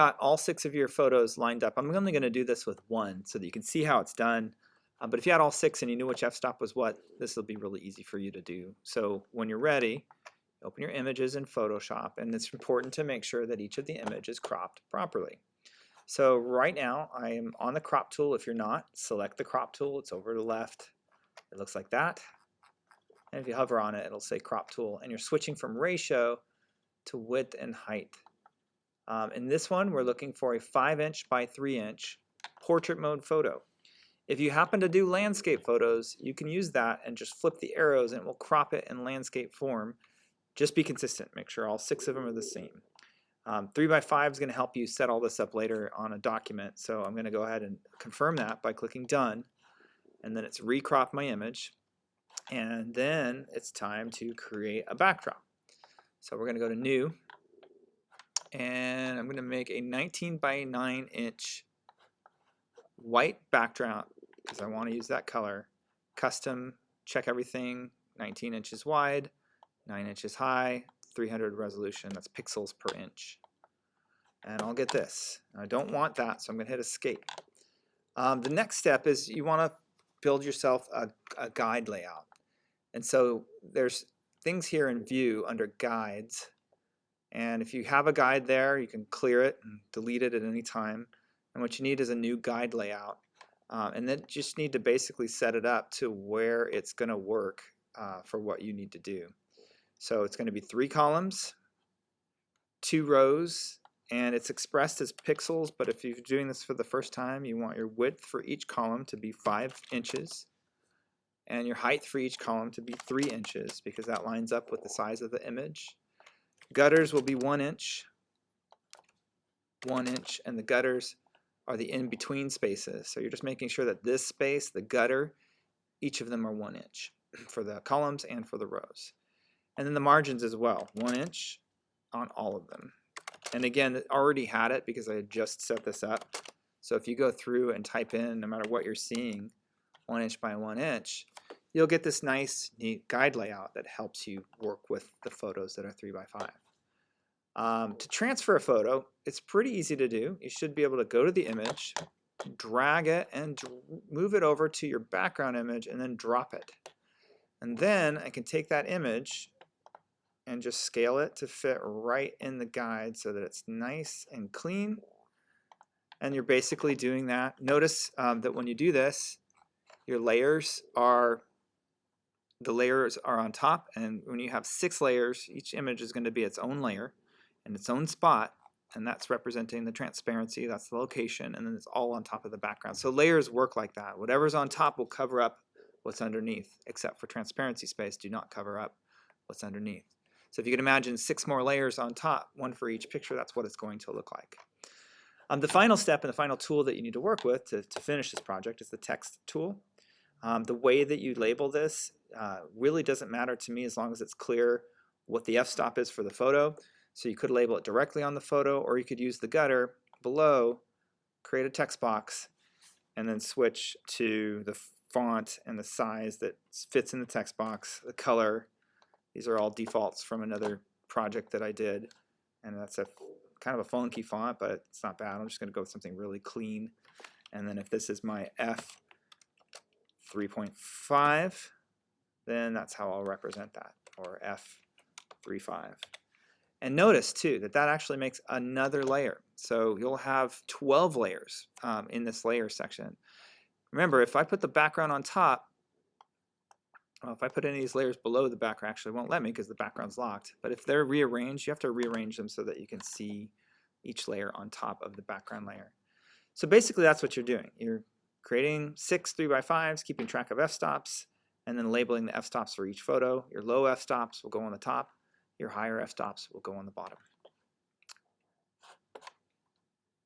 Got all 6 of your photos lined up. I'm only going to do this with one so that you can see how it's done. But if you had all 6 and you knew which f-stop was what, this will be really easy for you to do. So when you're ready, open your images in Photoshop, and it's important to make sure that each of the images is cropped properly. So right now I am on the crop tool. If you're not, select the crop tool. It's over to the left. It looks like that. And if you hover on it, it'll say crop tool, and you're switching from ratio to width and height. In this one, we're looking for a 5" by 3" portrait mode photo. If you happen to do landscape photos, you can use that and just flip the arrows and it will crop it in landscape form. Just be consistent. Make sure all 6 of them are the same. 3x5 is going to help you set all this up later on a document. So I'm going to go ahead and confirm that by clicking done. And then it's recropped my image. And then it's time to create a backdrop. So we're going to go to new. And I'm going to make a 19 by 9" white backdrop because I want to use that color. Custom, check everything, 19 inches wide, 9 inches high, 300 resolution, that's pixels per inch. And I'll get this. I don't want that, so I'm going to hit escape. The next step is you want to build yourself a guide layout. And so there's things here in view under guides. And if you have a guide there, you can clear it and delete it at any time. And what you need is a new guide layout. And then just need to basically set it up to where it's going to work for what you need to do. So it's going to be 3 columns, 2 rows, and it's expressed as pixels. But if you're doing this for the first time, you want your width for each column to be 5 inches. And your height for each column to be 3 inches because that lines up with the size of the image. Gutters will be 1 inch, 1 inch, and the gutters are the in-between spaces. So you're just making sure that this space, the gutter, each of them are 1 inch for the columns and for the rows. And then the margins as well, 1 inch on all of them. And again, it already had it because I had just set this up. So if you go through and type in, no matter what you're seeing, 1 inch by 1 inch, you'll get this nice, neat guide layout that helps you work with the photos that are 3x5. To transfer a photo, it's pretty easy to do. You should be able to go to the image, drag it, and move it over to your background image, and then drop it. And then I can take that image and just scale it to fit right in the guide so that it's nice and clean. And you're basically doing that. Notice that when you do this, your layers are on top, and when you have 6 layers, each image is going to be its own layer in its own spot, and that's representing the transparency, that's the location, and then it's all on top of the background. So layers work like that. Whatever's on top will cover up what's underneath, except for transparency space, do not cover up what's underneath. So if you can imagine 6 more layers on top, 1 for each picture, that's what it's going to look like. The final step and the final tool that you need to work with to finish this project is the text tool. The way that you label this really doesn't matter to me as long as it's clear what the f-stop is for the photo. So you could label it directly on the photo, or you could use the gutter below, create a text box, and then switch to the font and the size that fits in the text box, the color. These are all defaults from another project that I did, and that's a kind of a funky font, but it's not bad. I'm just going to go with something really clean. And then if this is my F 3.5, then that's how I'll represent that, or F3.5. And notice too that that actually makes another layer. So you'll have 12 layers in this layer section. Remember, if I put the background on top, well, if I put any of these layers below the background, actually it won't let me because the background's locked. But if they're rearranged, you have to rearrange them so that you can see each layer on top of the background layer. So basically that's what you're doing. You're creating 6 3x5s, keeping track of f-stops, and then labeling the f-stops for each photo. Your low f-stops will go on the top. Your higher f-stops will go on the bottom.